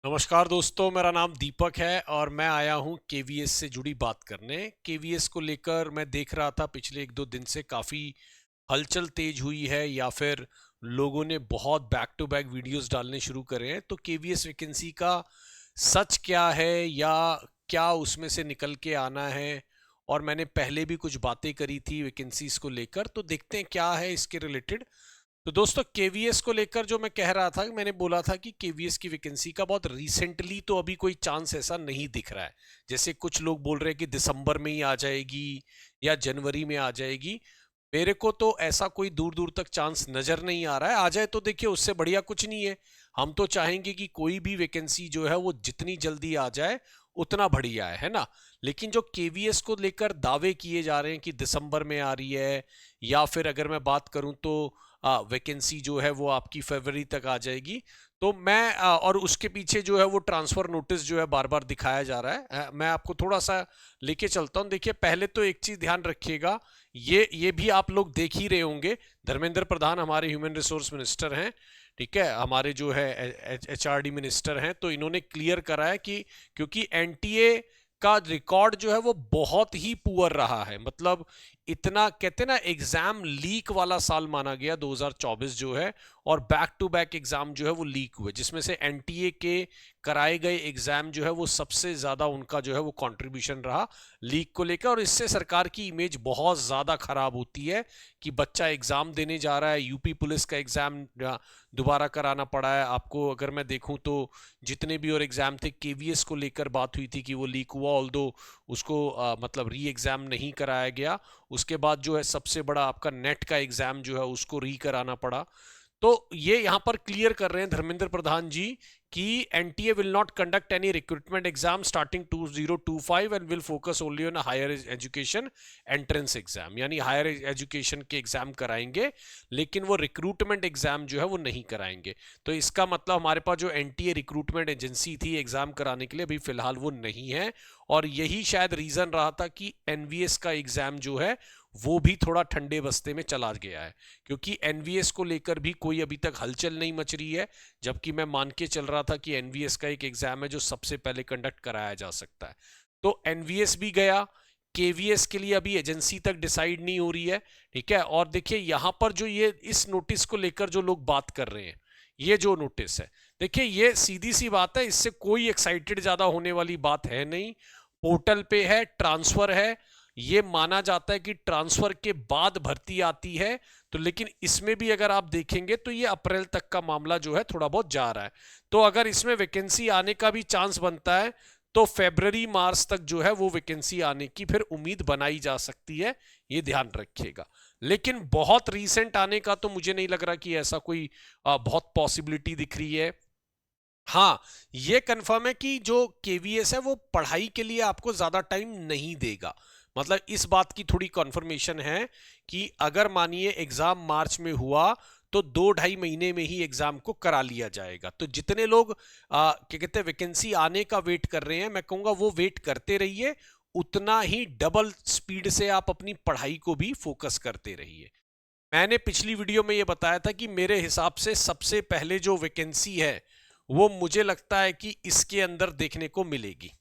नमस्कार दोस्तों, मेरा नाम दीपक है और मैं आया हूं केवीएस से जुड़ी बात करने। केवीएस को लेकर मैं देख रहा था पिछले एक दो दिन से काफ़ी हलचल तेज हुई है या फिर लोगों ने बहुत बैक टू बैक वीडियोस डालने शुरू करे हैं। तो केवीएस वैकेंसी का सच क्या है या क्या उसमें से निकल के आना है, और मैंने पहले भी कुछ बातें करी थी वैकेंसीज को लेकर, तो देखते हैं क्या है इसके रिलेटेड। तो दोस्तों, केवीएस को लेकर जो मैं कह रहा था, मैंने बोला था कि केवीएस की वैकेंसी का बहुत रिसेंटली तो अभी कोई चांस ऐसा नहीं दिख रहा है। जैसे कुछ लोग बोल रहे हैं कि दिसंबर में ही आ जाएगी या जनवरी में आ जाएगी। मेरे को तो ऐसा कोई दूर दूर तक चांस नजर नहीं आ रहा है। आ जाए तो देखिए, उससे बढ़िया कुछ नहीं है। हम तो चाहेंगे कि कोई भी वैकेंसी जो है वो जितनी जल्दी आ जाए उतना बढ़िया है ना। लेकिन जो केवीएस को लेकर दावे किए जा रहे हैं कि दिसंबर में आ रही है, या फिर अगर मैं बात करूं तो वैकेंसी जो है वो आपकी फरवरी तक आ जाएगी, तो मैं और उसके पीछे जो है वो ट्रांसफर नोटिस जो है बार बार दिखाया जा रहा है। मैं आपको थोड़ा सा लेके चलता हूं। देखिए, पहले तो एक चीज ध्यान रखिएगा, ये भी आप लोग देख ही रहे होंगे। धर्मेंद्र प्रधान हमारे ह्यूमन रिसोर्स मिनिस्टर हैं, ठीक है, हमारे जो है एचआरडी मिनिस्टर हैं, तो इन्होंने क्लियर करा है कि क्योंकि एनटीए का रिकॉर्ड जो है वो बहुत ही पुअर रहा है। मतलब इतना कहते ना, एग्जाम लीक वाला साल माना गया 2024 जो है, और बैक टू बैक एग्जाम जो है वो लीक हुए, जिसमें से एनटीए के कराए गए एग्जाम जो है वो सबसे ज्यादा उनका जो है वो कंट्रीब्यूशन रहा लीक को लेकर। और इससे सरकार की इमेज बहुत ज्यादा खराब होती है कि बच्चा एग्जाम देने जा रहा है। यूपी पुलिस का एग्जाम दोबारा कराना पड़ा है आपको। अगर मैं देखूं तो जितने भी और एग्जाम थे, केवीएस को लेकर बात हुई थी कि वो लीक हुआ, ऑल्दो उसको मतलब री एग्जाम नहीं कराया गया। उसके बाद जो है सबसे बड़ा आपका नेट का एग्जाम जो है उसको री कराना पड़ा। तो ये यहां पर क्लियर कर रहे हैं धर्मेंद्र प्रधान जी कि NTA will not conduct any recruitment exam starting 2025 and will focus only on higher education entrance exam, यानी हायर एजुकेशन के एग्जाम कराएंगे, लेकिन वो रिक्रूटमेंट एग्जाम जो है वो नहीं कराएंगे। तो इसका मतलब हमारे पास जो एनटीए रिक्रूटमेंट एजेंसी थी एग्जाम कराने के लिए, अभी फिलहाल वो नहीं है। और यही शायद रीजन रहा था कि एनवीएस का एग्जाम जो है वो भी थोड़ा ठंडे बस्ते में चला गया है, क्योंकि एनवीएस को लेकर भी कोई अभी तक हलचल नहीं मच रही है। जबकि मैं मान के चल रहा था कि एनवीएस का एक एग्जाम है जो सबसे पहले कंडक्ट कराया जा सकता है। तो एनवीएस भी गया, केवीएस के लिए अभी एजेंसी तक डिसाइड नहीं हो रही है, ठीक है। और देखिए यहां पर जो ये इस नोटिस को लेकर जो लोग बात कर रहे हैं, ये जो नोटिस है, देखिए ये सीधी सी बात है, इससे कोई एक्साइटेड ज्यादा होने वाली बात है नहीं। पोर्टल पे है, ट्रांसफर है, ये माना जाता है कि ट्रांसफर के बाद भर्ती आती है। तो लेकिन इसमें भी अगर आप देखेंगे तो ये अप्रैल तक का मामला जो है थोड़ा बहुत जा रहा है। तो अगर इसमें वैकेंसी आने का भी चांस बनता है तो फरवरी मार्च तक जो है वो वैकेंसी आने की फिर उम्मीद बनाई जा सकती है, ये ध्यान रखिएगा। लेकिन बहुत रीसेंट आने का तो मुझे नहीं लग रहा कि ऐसा कोई बहुत पॉसिबिलिटी दिख रही है। हाँ, ये कंफर्म है कि जो केवीएस है वो पढ़ाई के लिए आपको ज्यादा टाइम नहीं देगा। मतलब इस बात की थोड़ी कंफर्मेशन है कि अगर मानिए एग्जाम मार्च में हुआ तो 2-2.5 महीने में ही एग्जाम को करा लिया जाएगा। तो जितने लोग क्या कहते हैं वैकेंसी आने का वेट कर रहे हैं, मैं कहूंगा वो वेट करते रहिए। उतना ही डबल स्पीड से आप अपनी पढ़ाई को भी फोकस करते रहिए। मैंने पिछली वीडियो में ये बताया था कि मेरे हिसाब से सबसे पहले जो वैकेंसी है वो मुझे लगता है कि इसके अंदर देखने को मिलेगी।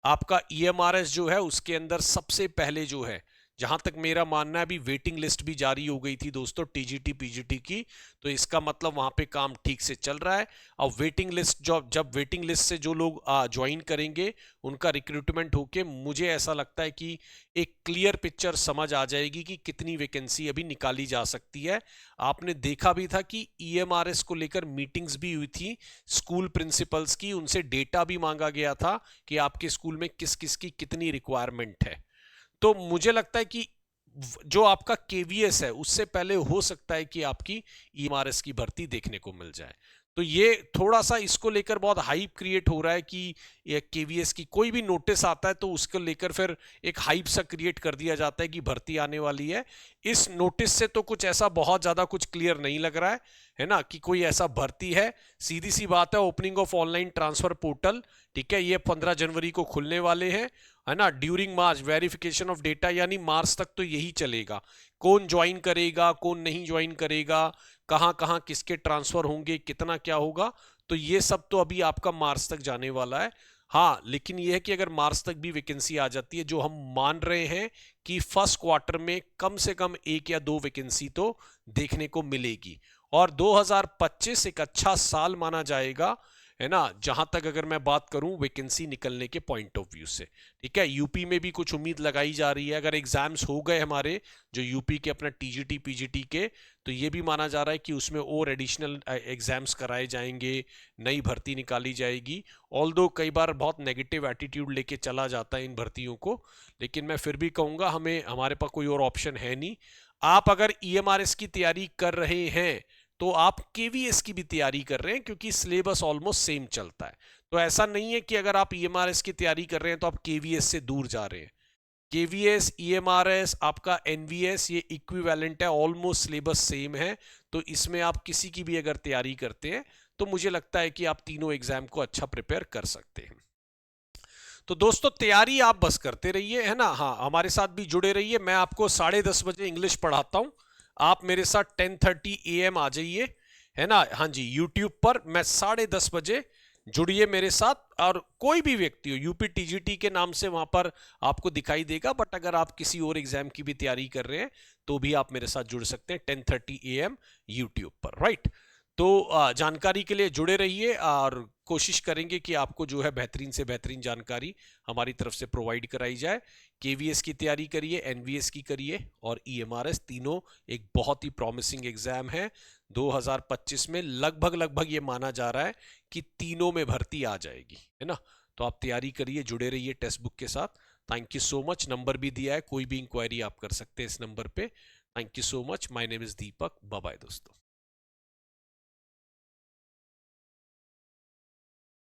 आपका ईएमआरएस जो है उसके अंदर सबसे पहले जो है, जहां तक मेरा मानना है, अभी वेटिंग लिस्ट भी जारी हो गई थी दोस्तों टीजीटी पीजीटी की। तो इसका मतलब वहां पे काम ठीक से चल रहा है। अब वेटिंग लिस्ट जब वेटिंग लिस्ट से जो लोग ज्वाइन करेंगे उनका रिक्रूटमेंट होके, मुझे ऐसा लगता है कि एक क्लियर पिक्चर समझ आ जाएगी कि कितनी वैकेंसी अभी निकाली जा सकती है। आपने देखा भी था कि ईएमआरएस को लेकर मीटिंग्स भी हुई थी स्कूल प्रिंसिपल्स की, उनसे डेटा भी मांगा गया था कि आपके स्कूल में किस किस की कितनी रिक्वायरमेंट है। तो मुझे लगता है कि जो आपका केवीएस है उससे पहले हो सकता है कि आपकी ईएमआरएस की भर्ती देखने को मिल जाए। तो ये थोड़ा सा इसको लेकर बहुत हाइप क्रिएट हो रहा है कि ये केवीएस की कोई भी नोटिस आता है तो उसको लेकर फिर एक हाइप सा क्रिएट कर दिया जाता है कि भर्ती आने वाली है। इस नोटिस से तो कुछ ऐसा बहुत ज्यादा कुछ क्लियर नहीं लग रहा है ना, कि कोई ऐसा भर्ती है। सीधी सी बात है, opening of online transfer portal, ठीक है, ये 15 जनवरी को खुलने वाले हैं, है ना। During March verification of data, यानी मार्च तक तो यही चलेगा। कौन ज्वाइन करेगा कौन नहीं ज्वाइन करेगा, कहाँ कहाँ किसके ट्रांसफर होंगे, कितना क्या होगा, तो ये सब तो अभी आपका मार्च तक जाने वाला है। हाँ, लेकिन ये है कि अगर मार्च तक भी वैकेंसी आ जाती है, जो हम मान रहे हैं कि फर्स्ट क्वार्टर में कम से कम 1 या 2 वैकेंसी तो देखने को मिलेगी, और 2025 एक अच्छा साल माना जाएगा, है ना, जहां तक अगर मैं बात करूं वैकेंसी निकलने के पॉइंट ऑफ व्यू से। ठीक है, यूपी में भी कुछ उम्मीद लगाई जा रही है, अगर एग्जाम्स हो गए हमारे जो यूपी के अपना टीजीटी पीजीटी के, तो ये भी माना जा रहा है कि उसमें और एडिशनल एग्जाम्स कराए जाएंगे, नई भर्ती निकाली जाएगी। ऑल्दो कई बार बहुत नेगेटिव एटीट्यूड लेके चला जाता है इन भर्तियों को, लेकिन मैं फिर भी कहूंगा हमें, हमारे पास कोई और ऑप्शन है नहीं। आप अगर ईएमआरएस की तैयारी कर रहे हैं तो आप केवीएस की भी तैयारी कर रहे हैं, क्योंकि सिलेबस ऑलमोस्ट सेम चलता है। तो ऐसा नहीं है कि अगर आप ईएमआरएस की तैयारी कर रहे हैं तो आप केवीएस से दूर जा रहे हैं। केवीएस, ईएमआरएस, आपका एनवीएस, ये इक्विवेलेंट है, ऑलमोस्ट सिलेबस सेम है। तो इसमें आप किसी की भी अगर तैयारी करते हैं तो मुझे लगता है कि आप तीनों एग्जाम को अच्छा प्रिपेयर कर सकते हैं। तो दोस्तों तैयारी आप बस करते रहिए, है ना। हाँ, हमारे साथ भी जुड़े रहिए। मैं आपको 10:30 बजे इंग्लिश पढ़ाता हूँ, आप मेरे साथ 10:30 AM आ जाइए, है ना। हाँ जी, यूट्यूब पर मैं 10:30 बजे, जुड़िए मेरे साथ। और कोई भी व्यक्ति हो, यूपी टीजीटी के नाम से वहां पर आपको दिखाई देगा, बट अगर आप किसी और एग्जाम की भी तैयारी कर रहे हैं तो भी आप मेरे साथ जुड़ सकते हैं 10:30 AM यूट्यूब पर, राइट। तो जानकारी के लिए जुड़े रहिए, और कोशिश करेंगे कि आपको जो है बेहतरीन से बेहतरीन जानकारी हमारी तरफ से प्रोवाइड कराई जाए। केवीएस की तैयारी करिए, एनवीएस की करिए, और ईएमआरएस, तीनों एक बहुत ही प्रॉमिसिंग एग्जाम है। 2025 में लगभग लगभग ये माना जा रहा है कि तीनों में भर्ती आ जाएगी, है ना। तो आप तैयारी करिए, जुड़े रहिए टेक्स्ट बुक के साथ। Thank you so much. Number भी दिया है, कोई भी इंक्वायरी आप कर सकते हैं इस नंबर पे। Thank you so much. My name is Deepak. Bye bye दोस्तों।